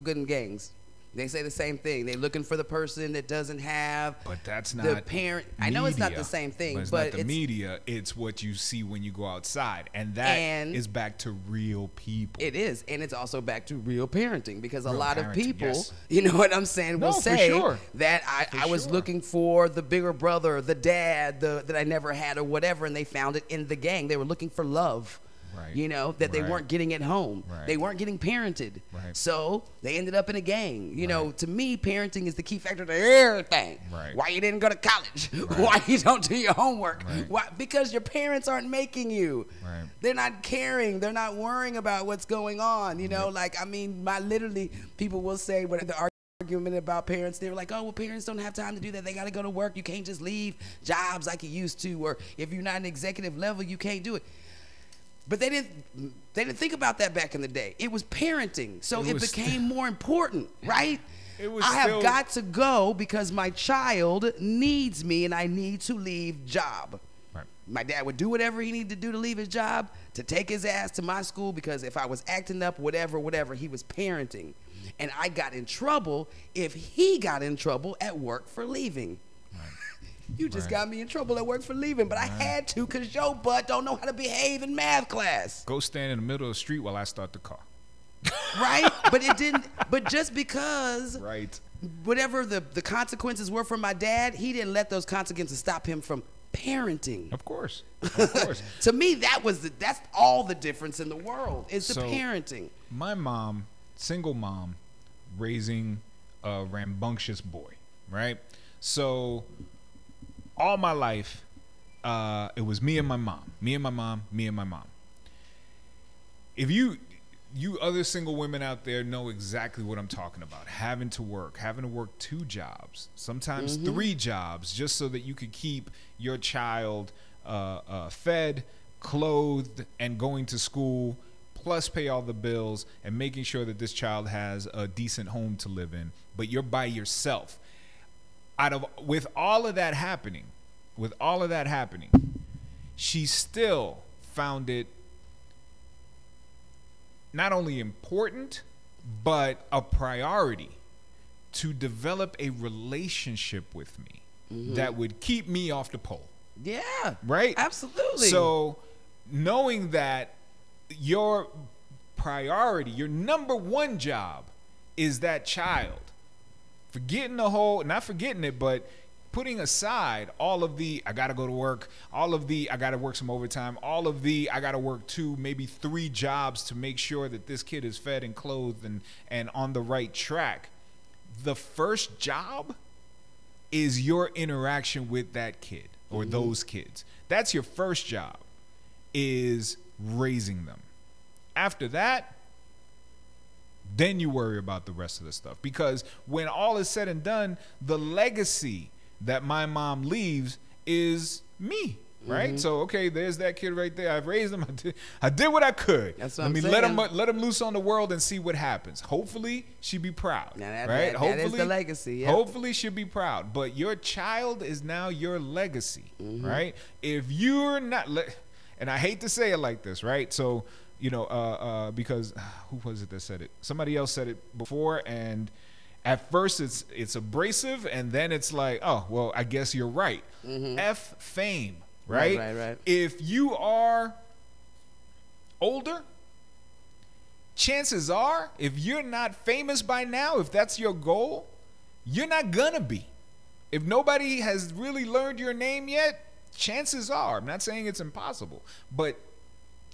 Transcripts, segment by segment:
good in gangs. They say the same thing. They're looking for the person that doesn't have. But that's not the parent. Media. I know it's not the same thing, but it's not the media. It's what you see when you go outside, and that is back to real people. It is, and it's also back to real parenting, because a lot of people, yes. you know what I'm saying, will say that I was looking for the bigger brother, the dad, that I never had or whatever, and they found it in the gang. They were looking for love. Right. You know, that they weren't getting at home. Right. They weren't getting parented. Right. So they ended up in a gang. You know, to me, parenting is the key factor to everything. Right. Why you didn't go to college? Right. Why you don't do your homework? Right. Why? Because your parents aren't making you. Right. They're not caring. They're not worrying about what's going on. You know, like, I mean, literally, people will say when the argument about parents, they're like, oh, well, parents don't have time to do that. They got to go to work. You can't just leave jobs like you used to. Or if you're not an executive level, you can't do it. But they didn't think about that back in the day. It was parenting, so it became more important, right? I have got to go because my child needs me, and I need to leave job. Right. My dad would do whatever he needed to do to leave his job, to take his ass to my school, because if I was acting up, whatever, he was parenting. And I got in trouble if he got in trouble at work for leaving. You just got me in trouble at work for leaving, but I had to because your butt don't know how to behave in math class. Go stand in the middle of the street while I start the car. Right? But it didn't. But just because whatever the consequences were for my dad, he didn't let those consequences stop him from parenting. Of course. Of course. To me, that's all the difference in the world is the parenting. My mom, single mom, raising a rambunctious boy, right? So all my life, it was me and my mom. If you other single women out there know exactly what I'm talking about. Having to work 2 jobs, sometimes 3 jobs, just so that you could keep your child fed, clothed, and going to school, plus pay all the bills and making sure that this child has a decent home to live in. But you're by yourself. With all of that happening, she still found it not only important, but a priority to develop a relationship with me that would keep me off the pole. Yeah. Right? Absolutely. So knowing that your priority, your number 1 job is that child, not forgetting it, but putting aside all of the I gotta go to work, all of the I gotta work some overtime, all of the I gotta work 2, maybe 3 jobs to make sure that this kid is fed and clothed and on the right track. The first job is your interaction with that kid or those kids. That's your first job, is raising them. After that, then you worry about the rest of the stuff. Because when all is said and done, the legacy that my mom leaves is me, right? So, okay, there's that kid right there. I've raised him. I did what I could. That's what Let I'm me saying. let him loose on the world and see what happens. Hopefully, she'd be proud, right? That is the legacy. Yep. Hopefully, she'll be proud. But your child is now your legacy, right? If you're not, and I hate to say it like this, right? So, you know, because who was it that said it? Somebody else said it before, and at first it's abrasive, and then it's like, oh, well, I guess you're right. F fame, right? Right. If you are older, chances are, if you're not famous by now, if that's your goal, you're not gonna be. If nobody has really learned your name yet, chances are, I'm not saying it's impossible, but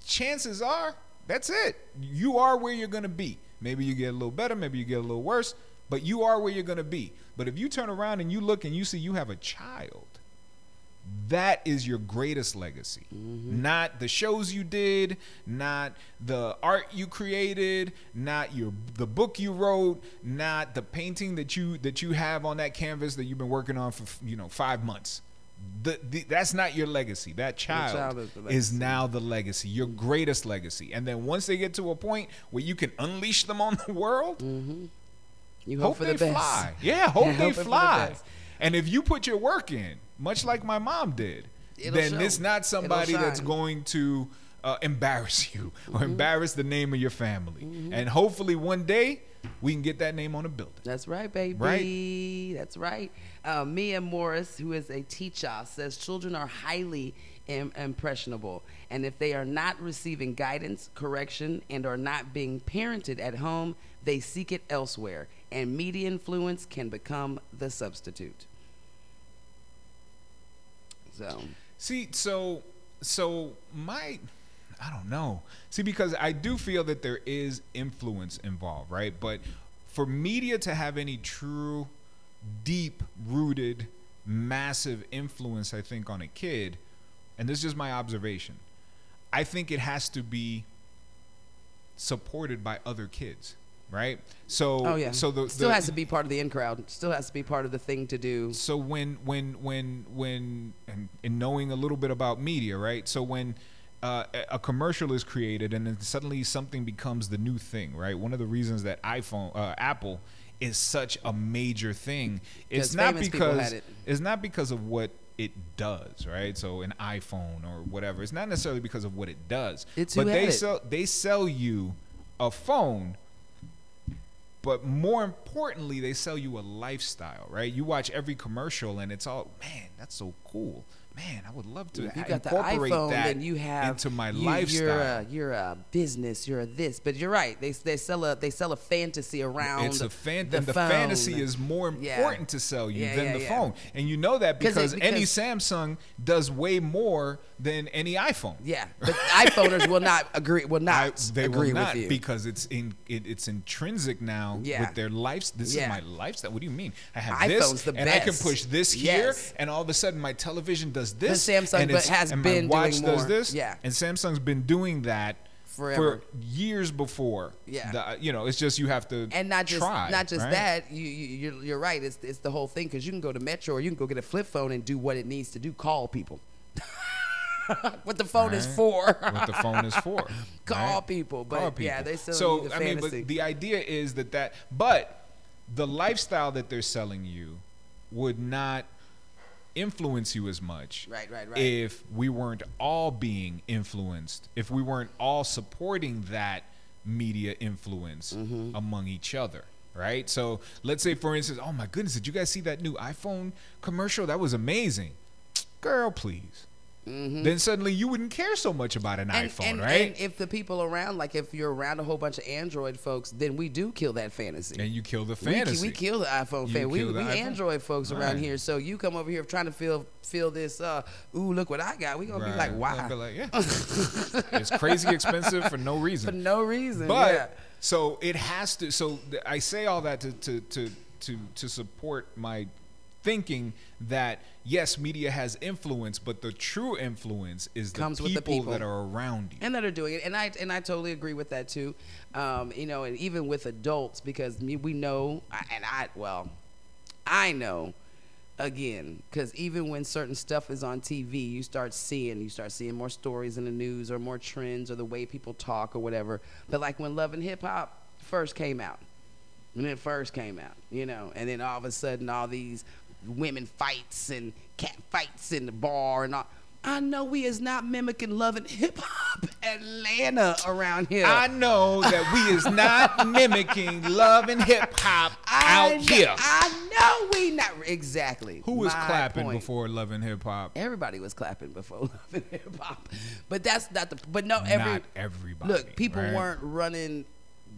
chances are, that's it. You are where you're going to be. Maybe you get a little better, maybe you get a little worse, but you are where you're going to be. But if you turn around and you look and you see you have a child, that is your greatest legacy. Not the shows you did, not the art you created, not the book you wrote, not the painting that you have on that canvas that you've been working on for 5 months. That's not your legacy. That child is now the legacy, your greatest legacy. And then once they get to a point where you can unleash them on the world, you hope for the best. Fly. Yeah, hope they fly. And if you put your work in, much like my mom did, then it's not somebody that's going to embarrass you or embarrass the name of your family. And hopefully one day we can get that name on a building. That's right, baby. Right? That's right. Mia Morris, who is a teacher, says children are highly impressionable, and if they are not receiving guidance, correction, and are not being parented at home, they seek it elsewhere, and media influence can become the substitute. So see, so I don't know. See, because I do feel that there is influence involved, right? But for media to have any true, deep-rooted, massive influence, I think, on a kid, and this is just my observation, I think it has to be supported by other kids, right? So, so the still has to be part of the in crowd. Still has to be part of the thing to do. So when and knowing a little bit about media, right? So when a commercial is created and then suddenly something becomes the new thing, right? One of the reasons that Apple is such a major thing, it's not because of what it does, right? So an iPhone or whatever, it's not necessarily because of what it does. But they sell you a phone, but more importantly, they sell you a lifestyle, right? You watch every commercial and it's all, man, that's so cool. Man, I would love to incorporate the iPhone, that then you have, into my lifestyle. You're a business. You're a this, but you're right. They sell a fantasy around. It's a and the fantasy is more important to sell you than the phone, and you know that because any Samsung does way more than any iPhone. Yeah, but iPhoners will not agree. They agree will not with you because it's intrinsic now with their lives. This is my lifestyle. What do you mean? I have iPhone's this, and I can push this here, and all of a sudden my television does this, the Samsung has been my watch doing more. does this, yeah, and Samsung's been doing that forever, for years before. Yeah, it's just you have to and not just try, right? that. You're right. It's the whole thing because you can go to Metro or you can go get a flip phone and do what it needs to do. Call people. What the phone is for. What the phone is for. Call people, but yeah, they still need the fantasy. But the idea is but the lifestyle that they're selling you would not influence you as much, right, if we weren't all being influenced, if we weren't all supporting that media influence among each other, right? So let's say, for instance, oh my goodness, did you guys see that new iPhone commercial? That was amazing. Girl, please. Then suddenly you wouldn't care so much about an iPhone, right? And if the people around, like if you're around a whole bunch of Android folks, then we do kill that fantasy. And you kill the fantasy. We kill the iPhone fan. We Android folks around here. So you come over here trying to feel this, ooh, look what I got. We gonna be like, why? Be like, it's crazy expensive for no reason. For no reason. But so it has to. So I say all that to support my thinking that yes, media has influence, but the true influence is the people that are around you and that are doing it. And I totally agree with that too. And even with adults, because we know, I know, again, because even when certain stuff is on TV, you start seeing more stories in the news or more trends or the way people talk or whatever. But like when Love and Hip Hop first came out, and then all of a sudden all these women fights and cat fights in the bar and all. I know we is not mimicking Love and Hip Hop Atlanta around here. I know that we is not mimicking Love and Hip Hop out here. I know we not exactly. Who was clapping before Love and Hip Hop? Everybody was clapping before Love and Hip Hop, but that's not the. But not everybody. Look, people weren't running,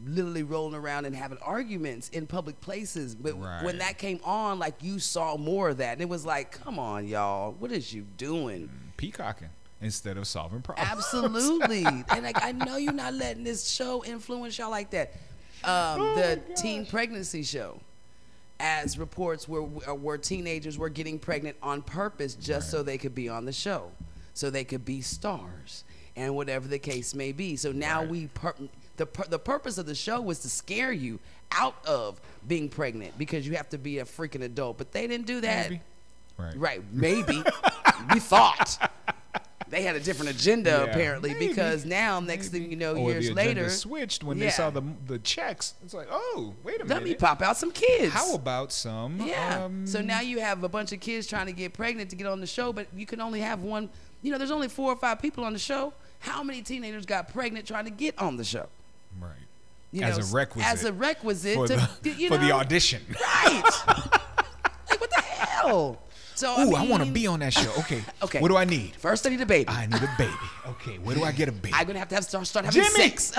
literally rolling around and having arguments in public places, but when that came on, like, you saw more of that, and it was like, come on, y'all, what is you doing? Peacocking instead of solving problems. Absolutely. And like, I know you're not letting this show influence y'all like that. The teen pregnancy show, as reports where teenagers were getting pregnant on purpose just so they could be on the show, so they could be stars, and whatever the case may be. So now the purpose of the show was to scare you out of being pregnant because you have to be a freaking adult. But they didn't do that. Maybe. Right. Maybe. We thought. They had a different agenda apparently, because now next thing you know, years later, switched when they saw the checks. It's like, oh, wait a minute. Let me pop out some kids. How about some? Yeah. So now you have a bunch of kids trying to get pregnant to get on the show, but you can only have one. There's only 4 or 5 people on the show. How many teenagers got pregnant trying to get on the show? Right. You as know, a requisite. As a requisite for the audition. Right. Like, what the hell? So, I want to be on that show. Okay. Okay. What do I need? First, I need a baby. I need a baby. Okay. Where do I get a baby? I'm going to have start having Jimmy! sex.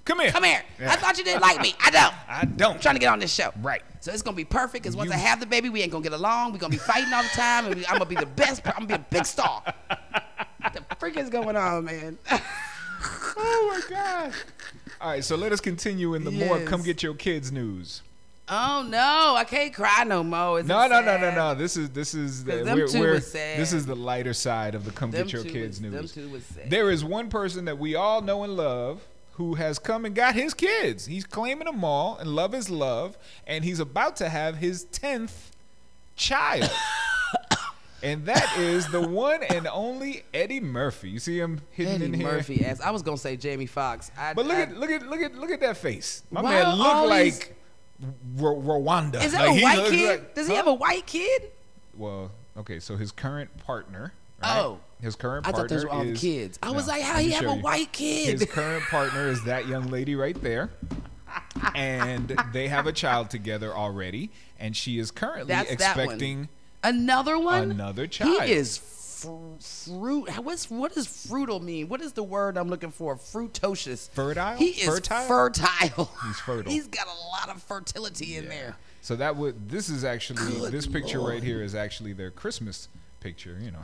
Come here. Come here. Yeah. I thought you didn't like me. I don't. I'm trying to get on this show. Right. So it's going to be perfect because once I have the baby, we ain't going to get along. We're going to be fighting all the time. And I'm going to be the best. I'm going to be a big star. What the freak is going on, man? Oh, my God. All right. So let us continue in the more come get your kids news. Oh no, I can't cry no more. No. This is was sad. This is the lighter side of the come Them get your two kids was- news. them two was sad. There is one person that we all know and love who has come and got his kids. He's claiming them all, and love is love, and he's about to have his 10th child. And that is the one and only Eddie Murphy. You see him hidden Eddie in here. Murphy ass. I was gonna say Jamie Foxx. But look at that face. My Why man are look all like Rwanda. Is that Like, a he white looks kid? like- Does he have a white kid? Well, okay, so his current partner. Right? Oh. His current I partner thought those were all the is- kids. I was No, like, how let he me have show a you. white kid? His current partner is that young lady right there. And they have a child together already. And she is currently That's that one. expecting Another one? another child. He is fruit. What does frutal mean? What is the word I'm looking for? Fruitocious. Fertile? He is Fertile? fertile. He's fertile. He's got a lot of fertility in there. So this is actually, Good this picture Lord. right here is actually their Christmas picture. You know,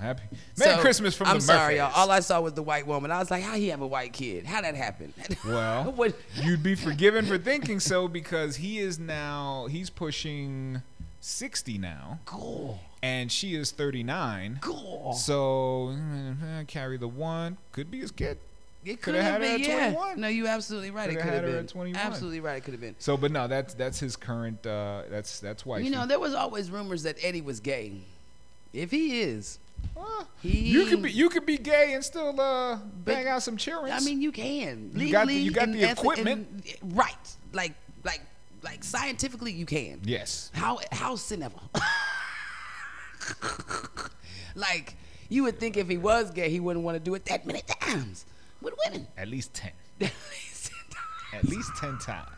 Merry Christmas from I'm the sorry, Murphys. y'all. All I saw was the white woman. I was like, how he have a white kid? How that happen? Well, What- you'd be forgiven for thinking so because he's pushing 60 now. Cool. And she is 39. Cool. So carry the one. Could be his kid. It Coulda could have had her been, at yeah. 21. No, you absolutely right. Coulda It could had have her been. at 21. Absolutely right. It could have been. So, but no, that's his current. That's wifey. You know, there was always rumors that Eddie was gay. If he is, you could be gay and still bang out some children. I mean, you can. You got the Legally and equipment. right? Like scientifically, you can. Yes. How cinema? Like you would think if he was gay, he wouldn't want to do it that many times with women. At least 10. At least 10 times.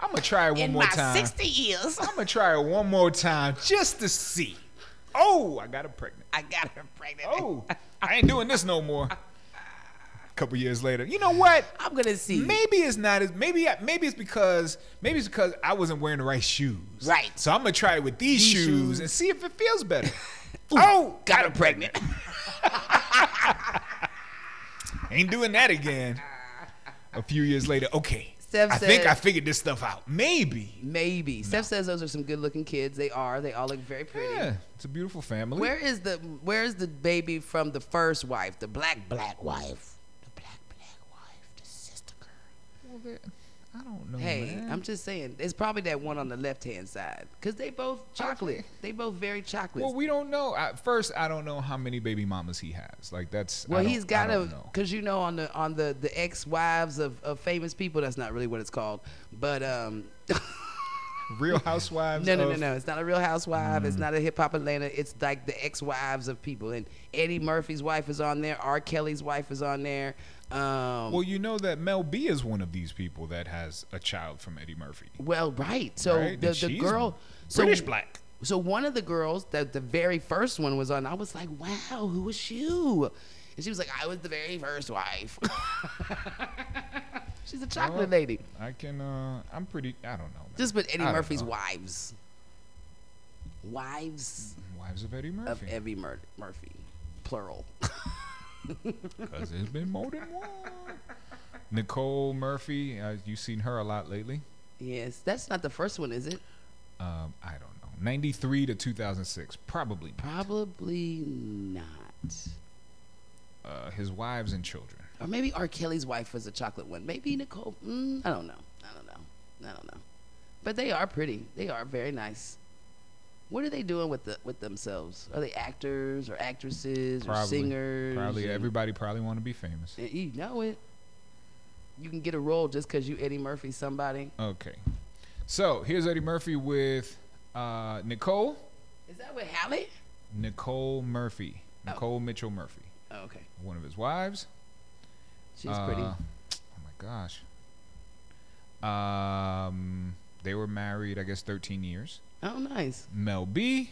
I'm gonna try it one In more my time. 60 years, I'm gonna try it one more time just to see. Oh, I got her pregnant. I got her pregnant. Oh, I ain't doing this no more. A couple years later, you know what? I'm gonna see. Maybe it's not as maybe it's because I wasn't wearing the right shoes. Right. So I'm gonna try it with these shoes and see if it feels better. Ooh, oh, got her pregnant. Ain't doing that again. A few years later, okay. Steph I think said- I figured this stuff out. Maybe. Maybe. Steph says those are some good-looking kids. They are. They all look very pretty. Yeah, it's a beautiful family. Where is the baby from the first wife, the black wife, the sister girl? Well, I don't know. Hey, man. I'm just saying, it's probably that one on the left-hand side because they both chocolate. They both very chocolate. Well, we don't know. First, I don't know how many baby mamas he has. Like that's. Well, I he's got to to, because on the ex-wives of famous people. That's not really what it's called, but Real Housewives. No. It's not a Real Housewife. It's not a Hip Hop Atlanta. It's like the ex-wives of people. And Eddie Murphy's wife is on there. R. Kelly's wife is on there. Well, you know that Mel B is one of these people that has a child from Eddie Murphy. Well, right. So Right? the And she's girl, British black. So one of the girls that the very first one was on, I was like, wow, who was you? And she was like, I was the very first wife. She's a chocolate lady. I can. I'm pretty. I don't know. Man. Just put Eddie I don't Murphy's know. wives. Wives Wives of Eddie of Murphy. Eddie Murphy, plural. Because there's been more than one. Nicole Murphy. You've seen her a lot lately. Yes, that's not the first one, is it? I don't know. 93 to 2006. Probably. Probably not. His wives and children. Or maybe R. Kelly's wife was a chocolate one. Maybe Nicole. I don't know. But they are pretty. They are very nice. What are they doing with themselves? Are they actors or actresses or singers? Probably. Everybody probably want to be famous. You know it. You can get a role just because you Eddie Murphy somebody. Okay. So here's Eddie Murphy with Nicole. Is that with Halle? Nicole Murphy. Nicole Mitchell Murphy. Oh, okay. One of his wives. She's pretty. Oh my gosh. They were married, I guess, 13 years. Oh, nice. Mel B,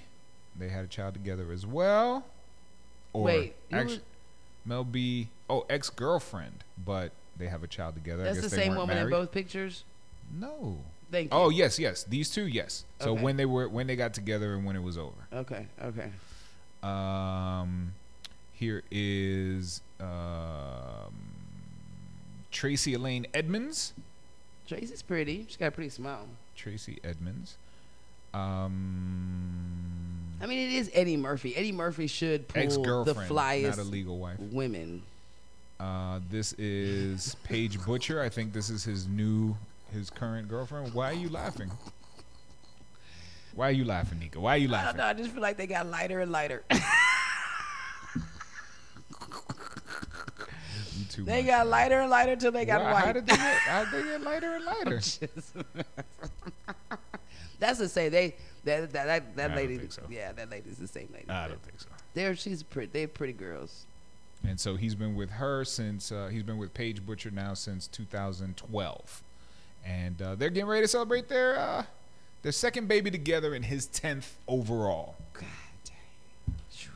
they had a child together as well. Or Wait, actually, Mel B, ex-girlfriend, but they have a child together. That's I guess the they same weren't woman married. in both pictures? No. Thank you. Oh, yes. These two, yes. So Okay. when they got together and when it was over. Okay. Here is Tracy Elaine Edmonds. Tracy's pretty. She's got a pretty smile. Tracy Edmonds. I mean, it is Eddie Murphy. Eddie Murphy should pull the Ex-girlfriend, flyest not a legal wife. women. This is Paige Butcher. I think this is his current girlfriend. Why are you laughing? Why are you laughing, Nika? Why are you I don't laughing? know. I just feel like they got lighter and lighter. You too They much, got man. lighter and lighter till they got Why- white. How'd they get lighter and lighter? That's to say that don't lady. think so. Yeah, that lady's the same lady. I don't think so. They're pretty girls. And so he's been with her since he's been with Paige Butcher now since 2012, and they're getting ready to celebrate their second baby together in his 10th overall. God dang.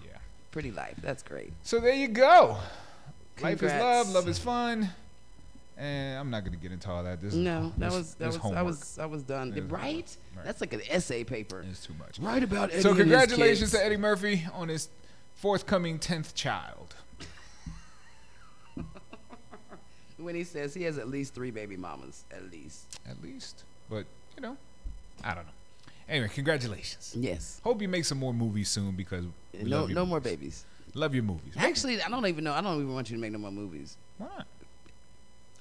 Yeah. Pretty life. That's great. So there you go. Life is Congrats. love is fun, and I'm not gonna get into all that. This No, is, that was homework. I was done. It is Right? Right. That's like an essay paper. It's too much. Write about Eddie So and his congratulations kids. to Eddie Murphy on his forthcoming 10th child. When he says he has at least 3 baby mamas, at least. At least, but I don't know. Anyway, congratulations. Yes. Hope you make some more movies soon because we No love your more movies. babies. Love your movies. Actually, I don't even want you to make no more movies. Why not?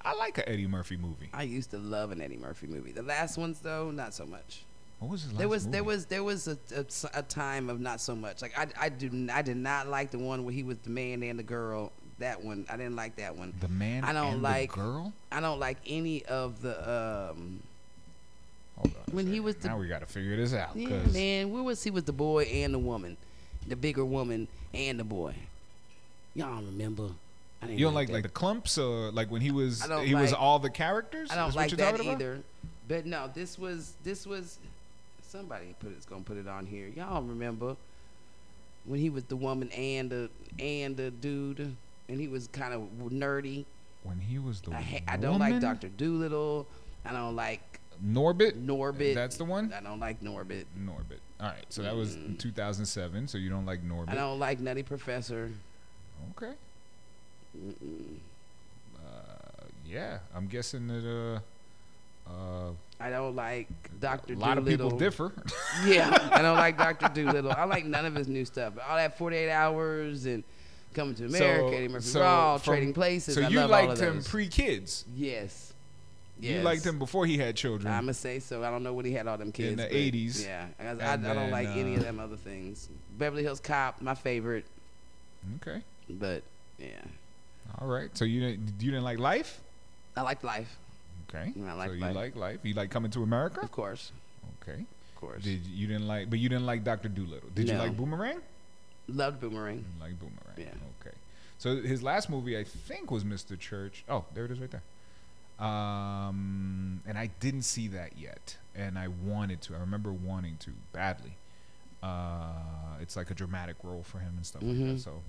I like an Eddie Murphy movie. I used to love an Eddie Murphy movie. The last ones though, not so much. What was his last There movie? was a time of not so much. Like I did not like the one where he was the man and the girl. That one, I didn't like that one. The Man I don't and like the Girl? I don't like any of the Hold on a when he second. was the- Now we got to figure this out. yeah, 'Cause man. Where was he with the boy and the woman, the bigger woman and the boy? Y'all remember? I didn't You don't like that. the clumps or like when he was I don't was like- all the characters? I don't Is what like you're that talking about? either. But no, this was somebody gonna put it on here. Y'all remember when he was the woman and the dude, and he was kind of nerdy. When he was the I don't like woman? Dr. Doolittle. I don't like Norbit. Norbit. That's the one. I don't like Norbit. Norbit. All right, so that was in 2007. So you don't like Norbit. I don't like Nutty Professor. Okay. Yeah, I'm guessing that I don't like Dr. a lot of Doolittle. people differ. Yeah, I don't like Dr. Doolittle. I like none of his new stuff. All that 48 Hours and Coming to America, Eddie Murphy Raw, Trading Places. So I you love all liked of him those. pre-kids. Yes. You liked him before he had children. I'ma say so. I don't know when he had all them kids. In the but 80s. Yeah, I And don't then, like any of them other things. Beverly Hills Cop, my favorite. Okay. But yeah, All right. So you didn't like Life? I like Life, Okay. I like so you Life. like Life. You like Coming to America? of course, Okay. of course. You didn't like Dr. Doolittle? Did you No. like Boomerang? Loved Boomerang. You like Boomerang. Yeah. Okay. So his last movie, I think, was Mr. Church. Oh, there it is right there. And I didn't see that yet, and I wanted to. I remember wanting to badly. It's like a dramatic role for him and stuff like that. So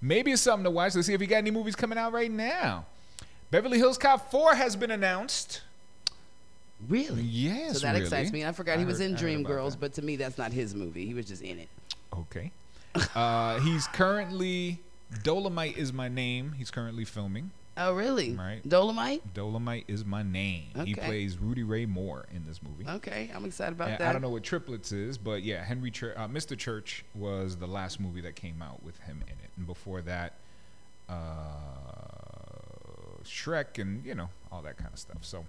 maybe it's something to watch. Let's see if he got any movies coming out right now. Beverly Hills Cop 4 has been announced. Really? Yes, So that really. excites me. I forgot he was in I heard about Dreamgirls, that. but to me, that's not his movie. He was just in it. Okay. He's currently Dolomite is My Name. He's currently filming. Oh, really? Right. Dolomite? Dolomite is My Name. He Okay. plays Rudy Ray Moore in this movie. Okay, I'm excited about And that. I don't know what Triplets is, but yeah, Mr. Church was the last movie that came out with him in it, and before that, Shrek and all that kind of stuff. So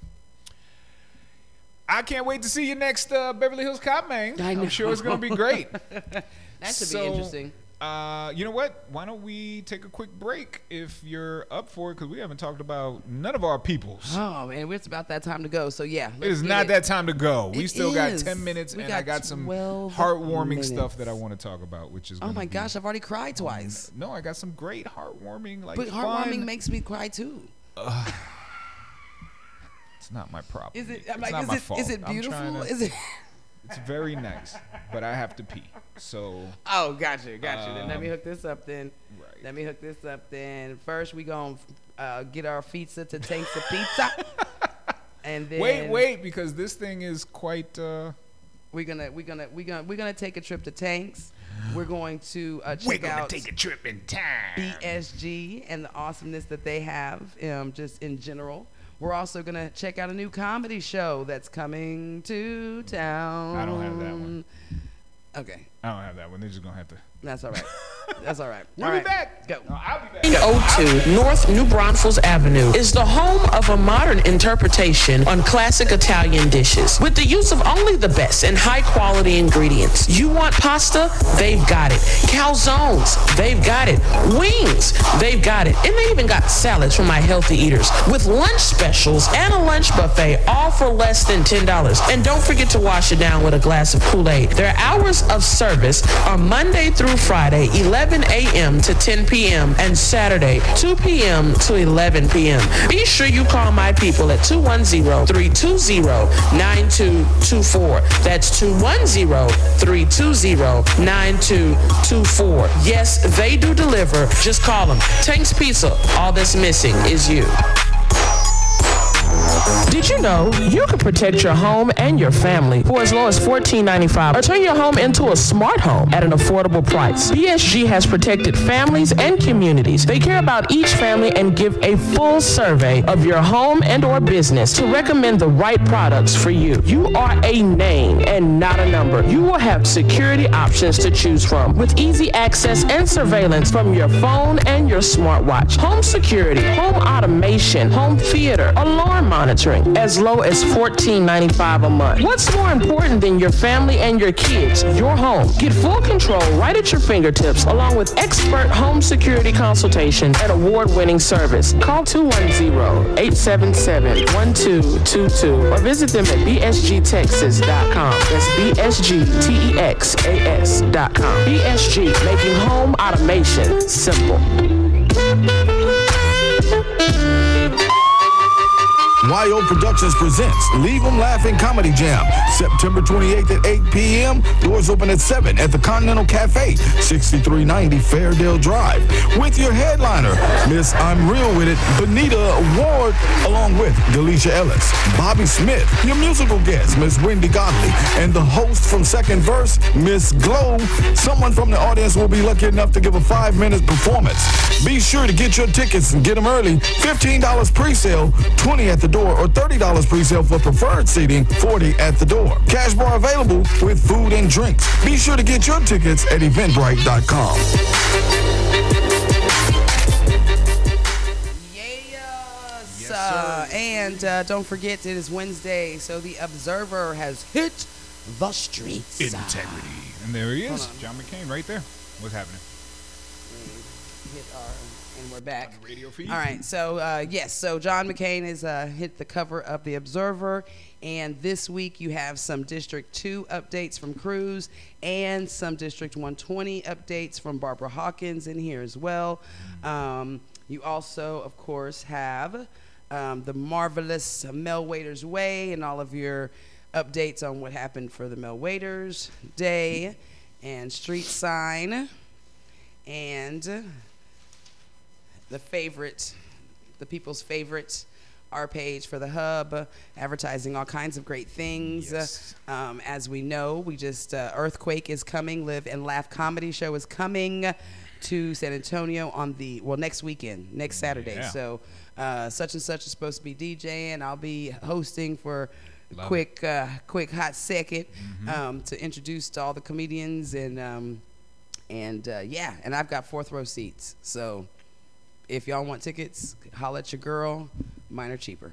I can't wait to see you next Beverly Hills Cop, man. I know. I'm sure it's gonna be great. That should be interesting. You know what? Why don't we take a quick break if you're up for it? Because we haven't talked about none of our peoples. Oh man, it's about that time to go. So yeah, It is not that time to go. We It still got is. 10 minutes, We and I got got some 12 heartwarming stuff minutes. that I want to talk about, which is Oh gonna my be- gosh, I've already cried twice. No, I got some great heartwarming, like But fun. heartwarming makes me cry too. It's not my problem. Is it? I'm it's like, not my fault. is it beautiful? Is it? It's very nice, but I have to pee. So. Oh, gotcha. Then let me hook this up then. Right. Let me hook this up then. First, we gonna get our pizza to taste the pizza, and then wait, because this thing is quite. We're gonna take a trip to Tanks. We're going to We're check gonna out take a trip in time. BSG and the awesomeness that they have, just in general. We're also gonna check out a new comedy show that's coming to town. I don't have that one. Okay. I don't have that one. They're just gonna have to. That's all right. That's all right. We'll be back. Go. No, I'll be back. 02 North New Braunfels Avenue is the home of a modern interpretation on classic Italian dishes with the use of only the best and high quality ingredients. You want pasta? They've got it. Calzones? They've got it. Wings? They've got it. And they even got salads for my healthy eaters with lunch specials and a lunch buffet, all for less than $10. And don't forget to wash it down with a glass of Kool-Aid. Their hours of service are Monday through Friday, 11 a.m. to 10 p.m. and Saturday, 2 p.m. to 11 p.m. Be sure you call my people at 210-320-9224. That's 210-320-9224. Yes, they do deliver. Just call them. Tank's Pizza. All that's missing is you. Did you know you can protect your home and your family for as low as $14.95 or turn your home into a smart home at an affordable price? BSG has protected families and communities. They care about each family and give a full survey of your home and or business to recommend the right products for you. You are a name and not a number. You will have security options to choose from with easy access and surveillance from your phone and your smartwatch. Home security, home automation, home theater, alarm monitoring, as low as $14.95 a month. What's more important than your family and your kids? Your home. Get full control right at your fingertips, along with expert home security consultation and award-winning service. Call 210-877-1222 or visit them at bsgtexas.com. That's bsgtexas.com. BSG, making home automation simple. YO Productions presents Leave 'em Laughing Comedy Jam, September 28th at 8 p.m. Doors open at 7 at the Continental Cafe, 6390 Fairdale Drive. With your headliner, Miss I'm Real With It, Benita Ward, along with Delisha Ellis, Bobby Smith, your musical guest, Miss Wendy Godley, and the host from Second Verse, Miss Glow. Someone from the audience will be lucky enough to give a 5-minute performance. Be sure to get your tickets and get them early. $15 pre-sale, $20 at the door, or $30 pre-sale for preferred seating, $40 at the door. Cash bar available with food and drinks. Be sure to get your tickets at eventbrite.com. Yes, and don't forget, it is Wednesday, so the Observer has hit the streets. Integrity. And there he is, John McCain, right there. What's happening? And we're back. On the radio feed. All right, so yes, so John McCain has hit the cover of the Observer, and this week you have some District 2 updates from Cruz and some District 120 updates from Barbara Hawkins in here as well. You also, of course, have the marvelous Mel Waiters Way and all of your updates on what happened for the Mel Waiters Day and street sign and the people's favorite, our page for the Hub, advertising all kinds of great things. Yes. As we know, we just, Earthquake is coming, Live and Laugh Comedy Show is coming to San Antonio on next weekend, next Saturday. Yeah. So such and such is supposed to be DJing. I'll be hosting for Love quick hot second to introduce to all the comedians and yeah, and I've got 4th row seats. So if y'all want tickets, holla at your girl. Mine are cheaper.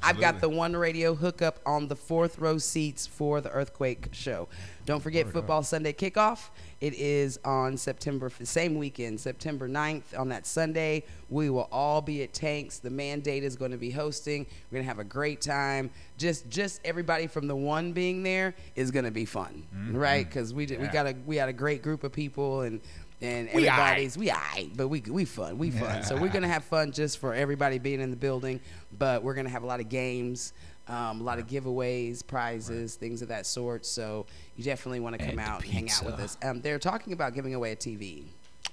I've got the 1Radio hookup on the 4th row seats for the Earthquake show. Don't forget Football Sunday Kickoff. It is on same weekend, September 9th. On that Sunday, we will all be at Tanks. The Mandate is going to be hosting. We're going to have a great time. Just everybody from the one being there is going to be fun, right? Because we had a great group of people, and and We everybody's we aight, but we fun. We fun. So we're gonna have fun just for everybody being in the building, but we're gonna have a lot of games. A lot of giveaways, prizes, things of that sort. So you definitely want to come out and hang out with us. They're talking about giving away a TV.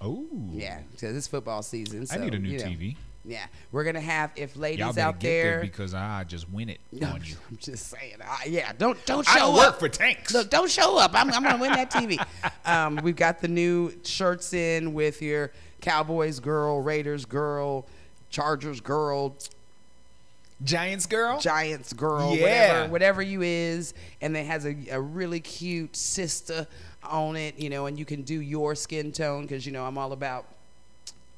Oh. Yeah, because it's football season. So, I need a new TV. Yeah, we're gonna have if ladies Y'all better out get there because I just win it on you. I'm just saying. Yeah, don't show up. I don't work for tanks. Look, don't show up. I'm gonna win that TV. We've got the new shirts in with your Cowboys girl, Raiders girl, Chargers girl, Giants girl, yeah, whatever you is, and it has a really cute sister on it, and you can do your skin tone because I'm all about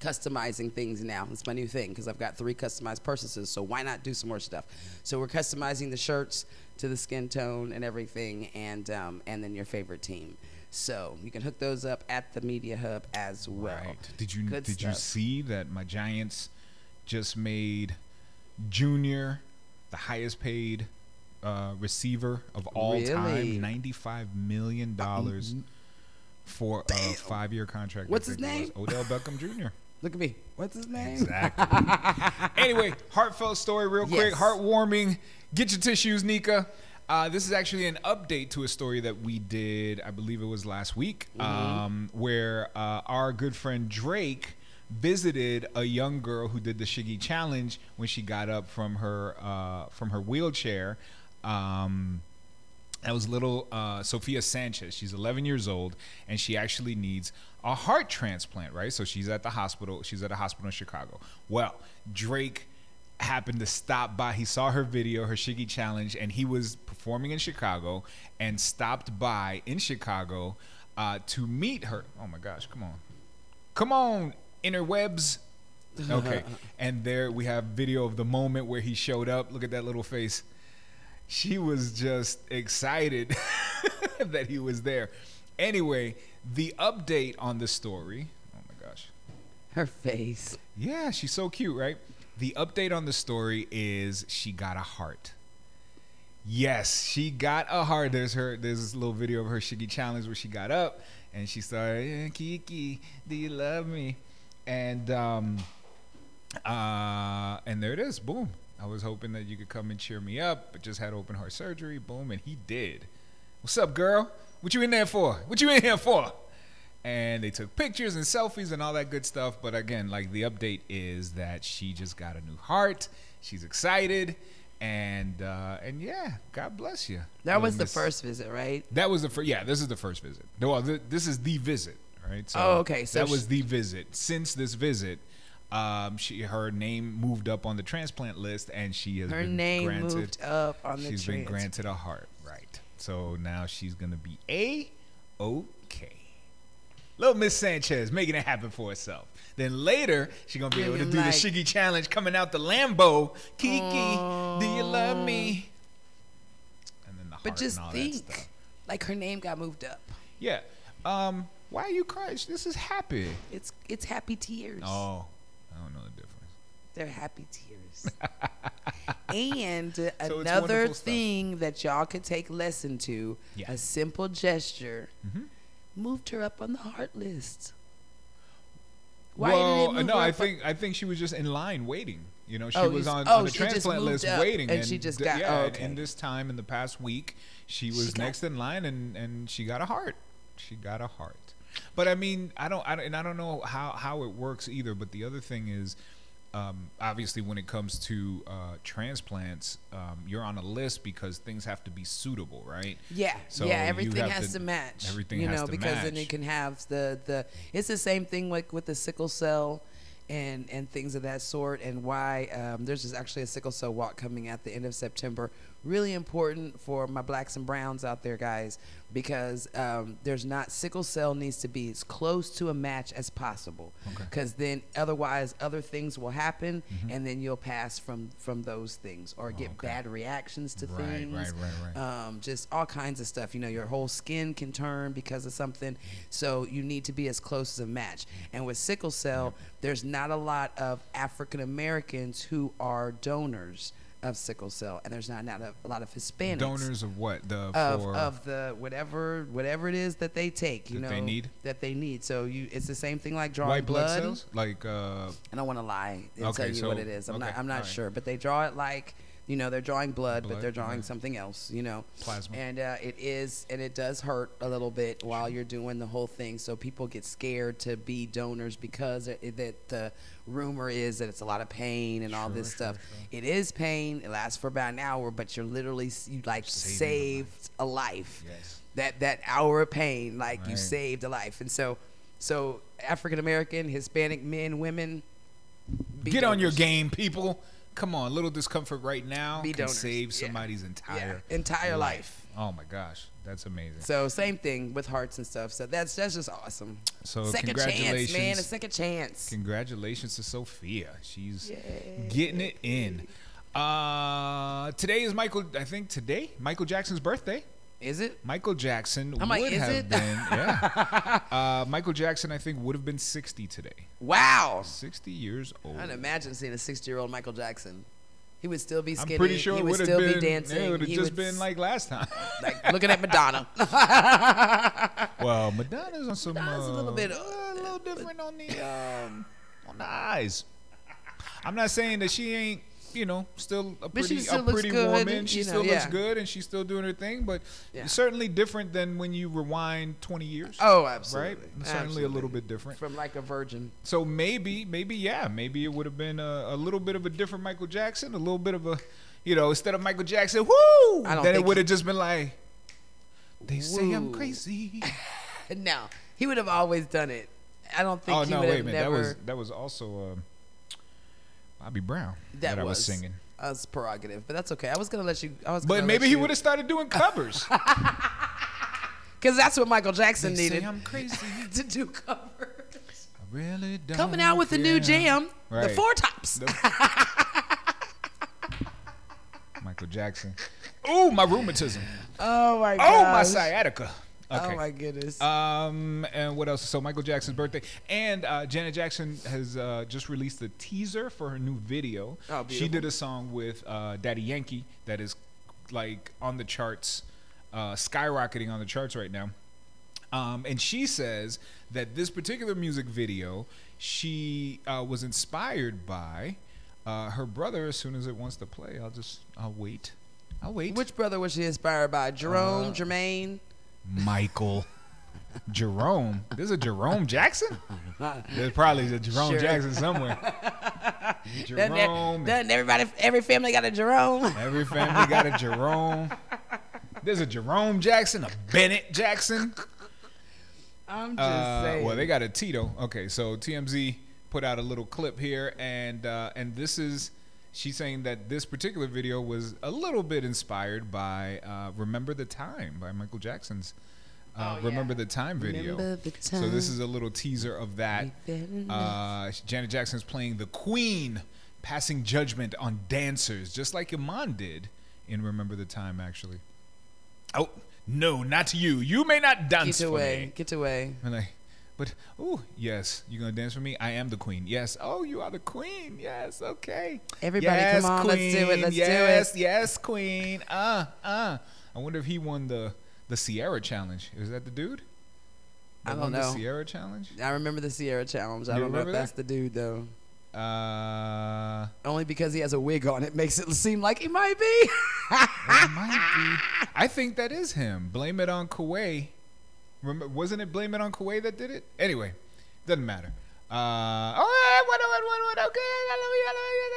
customizing things now. It's my new thing because I've got 3 customized purchases, so why not do some more stuff? So we're customizing the shirts to the skin tone and everything, and then your favorite team. So you can hook those up at the Media Hub as well. Right. Did you see that my Giants just made Junior the highest paid receiver of all time, $95 million for a 5-year contract. What's his name? Odell Beckham Jr. Look at me. What's his name? Exactly. Anyway, heartfelt story real quick, heartwarming. Get your tissues, Nika. This is actually an update to a story that we did, I believe it was last week, where our good friend Drake visited a young girl who did the Shiggy Challenge when she got up from her wheelchair. That was little Sophia Sanchez. She's 11 years old, and she actually needs a heart transplant, right? So she's at the hospital. She's at a hospital in Chicago. Well, Drake happened to stop by. He saw her video, her Shiggy Challenge, and he was performing in Chicago and stopped by in Chicago to meet her. Oh, my gosh. Come on. Come on, interwebs. Okay. And there we have video of the moment where he showed up. Look at that little face. She was just excited that he was there. Anyway, the update on the story. Oh my gosh. Her face. Yeah, she's so cute, right? The update on the story is she got a heart. Yes, she got a heart. There's this little video of her Shiggy Challenge where she got up and she started, Kiki, do you love me? And there it is. Boom. I was hoping that you could come and cheer me up, but just had open heart surgery. Boom, and he did. What's up, girl? What you in there for? What you in here for? And they took pictures and selfies and all that good stuff. But again, like the update is that she just got a new heart. She's excited, and yeah, God bless you. That was the first visit, right? That was the first. Yeah, this is the first visit. Well, this is the visit, right? So okay. So that was the visit. Since this visit. Her name moved up on the transplant list, and she has been granted a heart, right? So now she's gonna be A-OK. Little Miss Sanchez making it happen for herself. Then later she's gonna be able to do the Shiggy Challenge coming out the Lambo. Kiki, do you love me? And then the heart. But just and all think, that stuff. like her name got moved up. Yeah. Why are you crying? This is happy. It's happy tears. Oh. I don't know the difference. They're happy tears. And so another thing that y'all could take lesson to, a simple gesture, moved her up on the heart list. Why did it move her up? I think she was just in line waiting. She was on the transplant list waiting, and she just got. In this time in the past week, she was next in line, and she got a heart. She got a heart. But I mean, I don't know how it works either. But the other thing is, obviously, when it comes to transplants, you're on a list because things have to be suitable, right? Yeah, so everything has to match. Everything has to because match. then you can have the. It's the same thing with the sickle cell, and things of that sort. And why there's actually a sickle cell walk coming at the end of September. Really important for my blacks and browns out there, guys, because sickle cell needs to be as close to a match as possible, because then otherwise other things will happen, and then you'll pass from those things or get bad reactions to things. Right. Just all kinds of stuff. Your whole skin can turn because of something, so you need to be as close as a match. And with sickle cell, there's not a lot of African Americans who are donors of sickle cell, and there's not a lot of Hispanics. Donors of what? Of the whatever it is that they take, you know, that they need. So it's the same thing like drawing white blood cells, like. I don't want to lie and okay, tell you what it is. I'm not right. sure, but they draw it like. You know, they're drawing blood, but they're drawing something else, you know. Plasma. And it does hurt a little bit while you're doing the whole thing. So people get scared to be donors because the rumor is that it's a lot of pain and all this stuff. It is pain. It lasts for about an hour, but you're literally, saved a life. Yes. That hour of pain, you saved a life. And so African-American, Hispanic men, women, get on your game, people. Come on, little discomfort right now can save somebody's entire life. Oh my gosh, that's amazing. So same thing with hearts and stuff. So that's just awesome. So second chance, man, a second chance. Congratulations to Sophia. She's getting it in. Today is Michael Jackson's birthday. Is it? Michael Jackson would have been, Michael Jackson, I think, would have been 60 today. Wow. 60 years old. I'd imagine seeing a 60-year-old Michael Jackson. He would still be skinny. I'm pretty sure he it would still be dancing. It would have just been like last time. Like looking at Madonna. Well, Madonna's on some Madonna's a little bit a little different on the eyes. I'm not saying that she ain't, still a pretty woman. She still looks good, and she's still doing her thing. But certainly different than when you rewind 20 years. Oh, absolutely. Right? Certainly a little bit different. From like a virgin. So maybe it would have been a little bit of a different Michael Jackson, a little bit of a, instead of Michael Jackson, woo, then it would have just been like, they say I'm crazy. No, he would have always done it. I don't think he would have never. That was also Bobby Brown that I was singing. That's prerogative, but that's okay. I was gonna let you. But maybe he would have started doing covers. Because that's what Michael Jackson needed. I'm crazy to do covers. I really don't. Coming out with the new jam, the Four Tops. Michael Jackson. Oh, my rheumatism. Oh my god. Oh, my sciatica. Okay. Oh my goodness. And what else? So Michael Jackson's birthday, and Janet Jackson has just released a teaser for her new video. Oh, beautiful. She did a song with Daddy Yankee that is like on the charts, skyrocketing on the charts right now. And she says that this particular music video, she was inspired by her brother. As soon as it wants to play, I'll wait. Which brother was she inspired by? Jermaine? Michael. Jerome. There's a Jerome Jackson? There's probably a Jerome Jackson somewhere. Jerome. Doesn't every family got a Jerome? Every family got a Jerome. There's a Jerome Jackson, a Bennett Jackson. I'm just saying. Well, they got a Tito. Okay, so TMZ put out a little clip here, and this is, she's saying that this particular video was a little bit inspired by Remember the Time by Michael Jackson's Remember the Time video. Remember the time. So this is a little teaser of that. Janet Jackson's playing the Queen, passing judgment on dancers, just like Iman did in Remember the Time, actually. Oh, no, not you. You may not dance for me. Get away. And like, but, oh, yes, you going to dance for me? I am the Queen. Yes. Oh, you are the Queen. Yes, okay. Everybody, yes, come on, Queen. let's do it. Let's do it. Yes, Queen. I wonder if he won the Sierra Challenge. Is that the dude? I don't know. The Sierra Challenge? I remember the Sierra Challenge. I don't know if that's the dude, though. Only because he has a wig on, it makes it seem like he might be. It might be. I think that is him. Blame it on Kuwait. Remember, wasn't it Blame It on Kuwait that did it? Anyway, doesn't matter.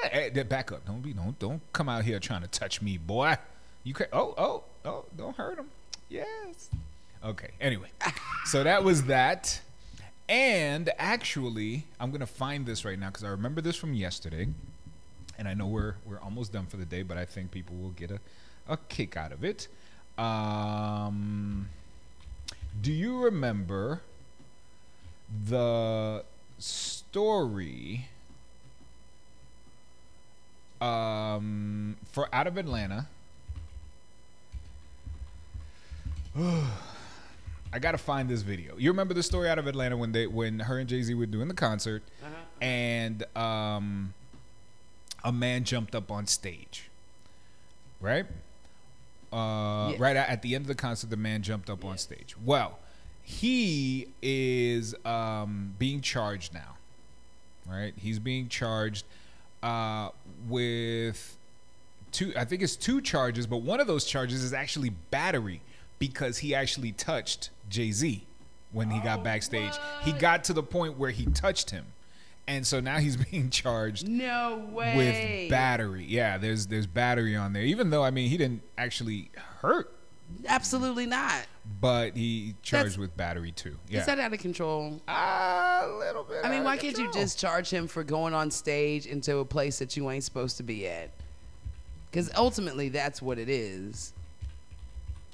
Okay, back up. Don't come out here trying to touch me, boy. You can. Oh, don't hurt him. Yes. Okay. Anyway, so that was that. And actually, I'm gonna find this right now because I remember this from yesterday, and I know we're almost done for the day, but I think people will get a kick out of it. Do you remember the story for out of Atlanta? I gotta find this video. You remember the story out of Atlanta when her and Jay-Z were doing the concert, and a man jumped up on stage. right? Yes. Right at the end of the concert, the man jumped up on stage. Well, he is being charged now, right? He's being charged with I think it's 2 charges, but one of those charges is actually battery because he actually touched Jay-Z when he got backstage. What? He got to the point where he touched him. And so now he's being charged No way. with battery. Yeah, there's battery on there. Even though, I mean, he didn't actually hurt, Absolutely not. but he charged with battery too. Yeah. Is that out of control? A little bit. I mean, out why of can't you control. just charge him for going on stage into a place that you ain't supposed to be at? Because ultimately, that's what it is.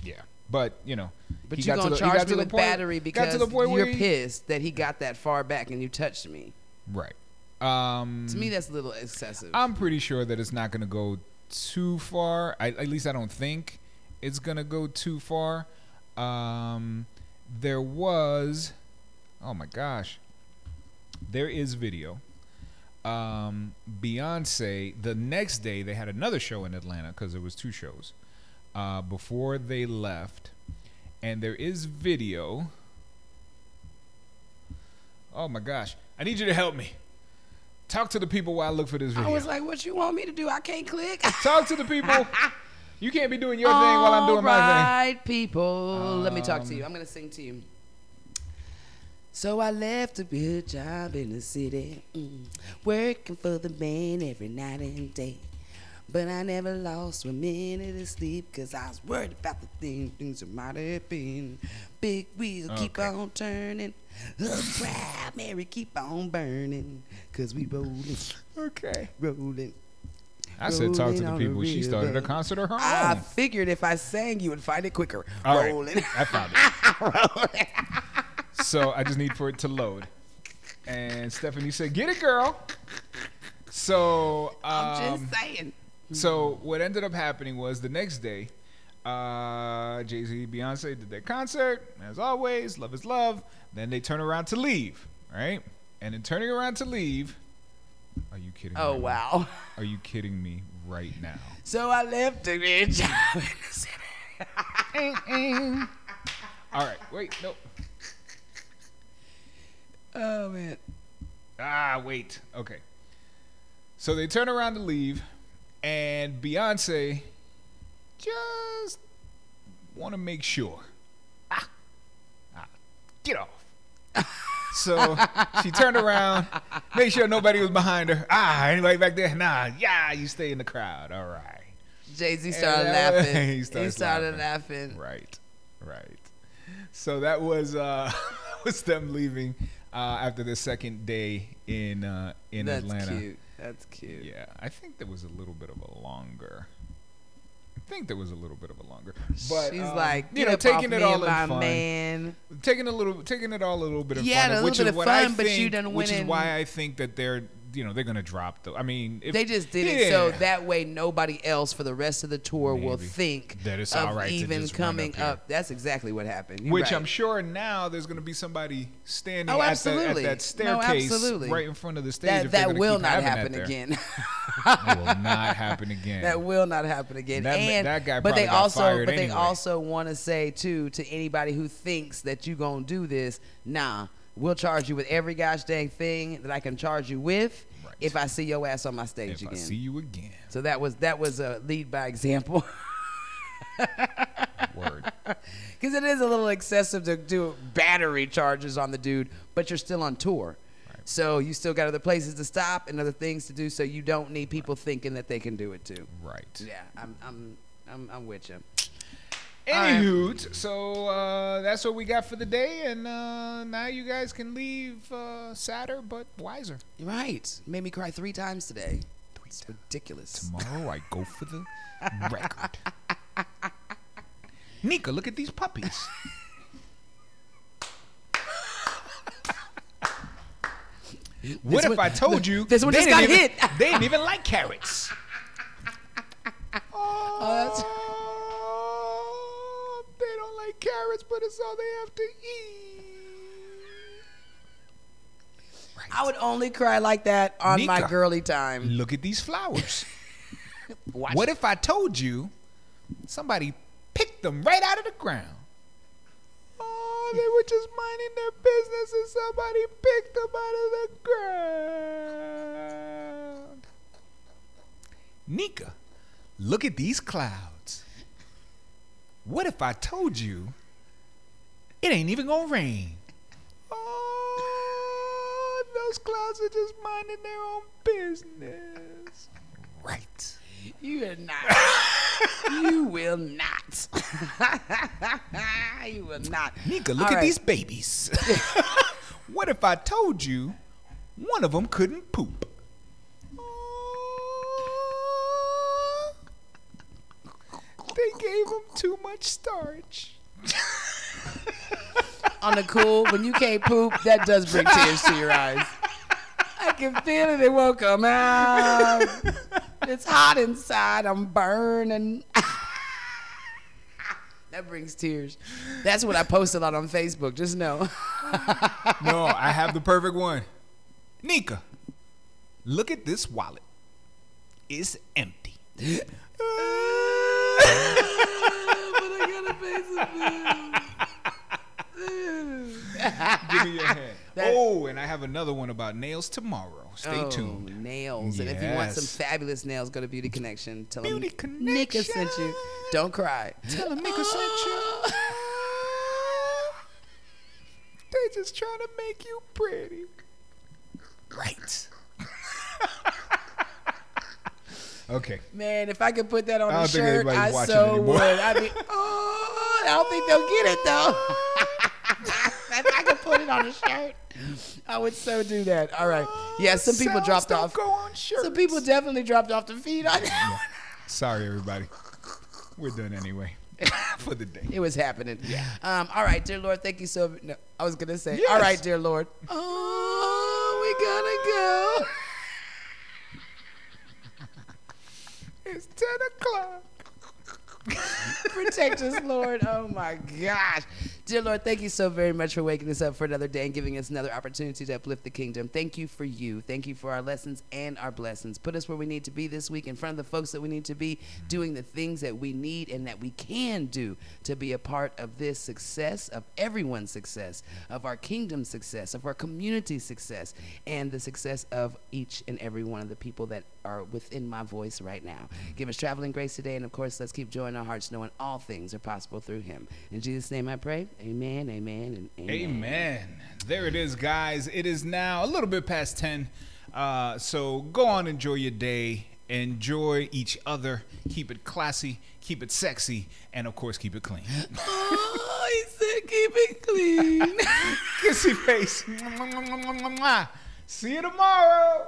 Yeah, but you know, But he you're got to going to the- he got charge to me the with point- battery got because to the point where you're he- pissed that he got that far back and you touched me. Right. To me, that's a little excessive. I'm pretty sure that it's not going to go too far. At least I don't think it's going to go too far. There was, oh my gosh, there is video. Beyonce, the next day they had another show in Atlanta because there was 2 shows before they left, and there is video. Oh my gosh, I need you to help me. Talk to the people while I look for this video. I was like, what you want me to do? I can't click. Talk to the people. You can't be doing your thing while I'm doing my thing. All right, people. Let me talk to you. I'm going to sing to you. So I left a good job in the city, working for the man every night and day. But I never lost 1 minute of sleep, cause I was worried about the things that might have been. Big wheel, keep on turning. Proud Mary, keep on burning. Cause we rolling, Okay. rolling. I said talk to Rolling the on people. the She started a river. concert of her I own. figured if I sang, you would find it quicker. All right. Rolling. I found it. So I just need for it to load. And Stephanie said, "Get it, girl." So I'm just saying. So what ended up happening was the next day, Jay-Z, Beyonce did their concert. As always, love is love. Then they turn around to leave, right? And in turning around to leave, are you kidding me? Oh, right wow. now? Are you kidding me right now? So I left a good job in the city. All right, wait, no. Oh, man. Wait. Okay. So they turn around to leave, and Beyonce just want to make sure. Get off. So she turned around, make sure nobody was behind her. Anybody back there? Nah, yeah, you stay in the crowd. All right. Jay-Z started And that- laughing. he He starts started laughing. laughing. Right. So that was was them leaving after the second day in That's Atlanta. cute. That's cute. Yeah, I think there was a little bit of a longer. But She's like, you know, taking it all in my fun, man. taking it all a little bit of Yeah, fun, a little which bit is of what fun, I but you think, done which went is in- why I think that they're gonna drop the. I mean, if, They just did it so Yeah. that way nobody else for the rest of the tour will Maybe. think That it's of all right to even just run coming up here. up. That's exactly what happened. You're which right. I'm sure now there's going to be somebody standing Oh, at absolutely. that staircase absolutely. right in front of the stage. if they're that gonna will keep not having happen that there. again. It will not happen again. That will not happen again. That guy but they probably got also, fired but they anyway. also want to say too to anybody who thinks that you gonna do this. Nah, we'll charge you with every gosh dang thing that I can charge you with Right. if I see your ass on my stage if again. I see you again. So that was a lead by example. Word. Because it is a little excessive to do battery charges on the dude, but you're still on tour. Right. So you still got other places to stop and other things to do, so you don't need people thinking that they can do it too. Right. Yeah, I'm with you. Anywho, so that's what we got for the day, and now you guys can leave sadder but wiser. Right. Made me cry 3 times today. It's ridiculous. Tomorrow I go for the record. Nika, look at these puppies. What if I told you this one they just didn't got even- hit? They didn't even like carrots. that's- They don't like carrots, but it's all they have to eat. Right. I would only cry like that on my Nika. girly time. Look at these flowers. What if I told you somebody picked them right out of the ground? Oh, they were just minding their business and somebody picked them out of the ground. Nika, look at these clouds. What if I told you it ain't even gonna rain? Oh, those clouds are just minding their own business. Right. You are not. You will not. You will not. Nika, look at these babies. What if I told you one of them couldn't poop? They gave him too much starch. On the cool, when you can't poop, that does bring tears to your eyes. I can feel it. It won't come out. It's hot inside. I'm burning. That brings tears. That's what I post a lot on Facebook. Just know. No, I have the perfect one. Nika, look at this wallet. It's empty. But I gotta pay some bills. Give me your hand. Oh, and I have another one about nails tomorrow. Stay tuned. Nails. Yes. And if you want some fabulous nails, go to Beauty Connection. Tell Beauty them Connection. Nika sent you. Don't cry. Tell them Nika sent you. They just trying to make you pretty. Right. Okay. Man, if I could put that on I a don't think shirt, anybody's I watching so anymore. would. I'd be, oh, I don't think they'll get it though. If I could put it on a shirt, I would so do that. All right. Yeah, some people Sounds dropped don't off. Go on shirts. Some people definitely dropped off the feed on that one. Sorry, everybody. We're done anyway for the day. It was happening. Yeah. All right, dear Lord, thank you so much. No, I was going to say, Yes. all right, dear Lord. Oh, we gotta go. It's 10 o'clock. Protect us, Lord. Oh, my gosh. Dear Lord, thank you so very much for waking us up for another day and giving us another opportunity to uplift the kingdom. Thank you for you. Thank you for our lessons and our blessings. Put us where we need to be this week in front of the folks that we need to be, doing the things that we need and that we can do to be a part of this success, of everyone's success, of our kingdom success, of our community success, and the success of each and every one of the people that are within my voice right now. Give us traveling grace today, and of course, let's keep joy in our hearts, knowing all things are possible through him. In Jesus' name I pray. Amen, amen, and amen. Amen. There it is, guys. It is now a little bit past 10. So go on, enjoy your day. Enjoy each other. Keep it classy. Keep it sexy. And, of course, keep it clean. Oh, he said keep it clean. Kissy face. See you tomorrow.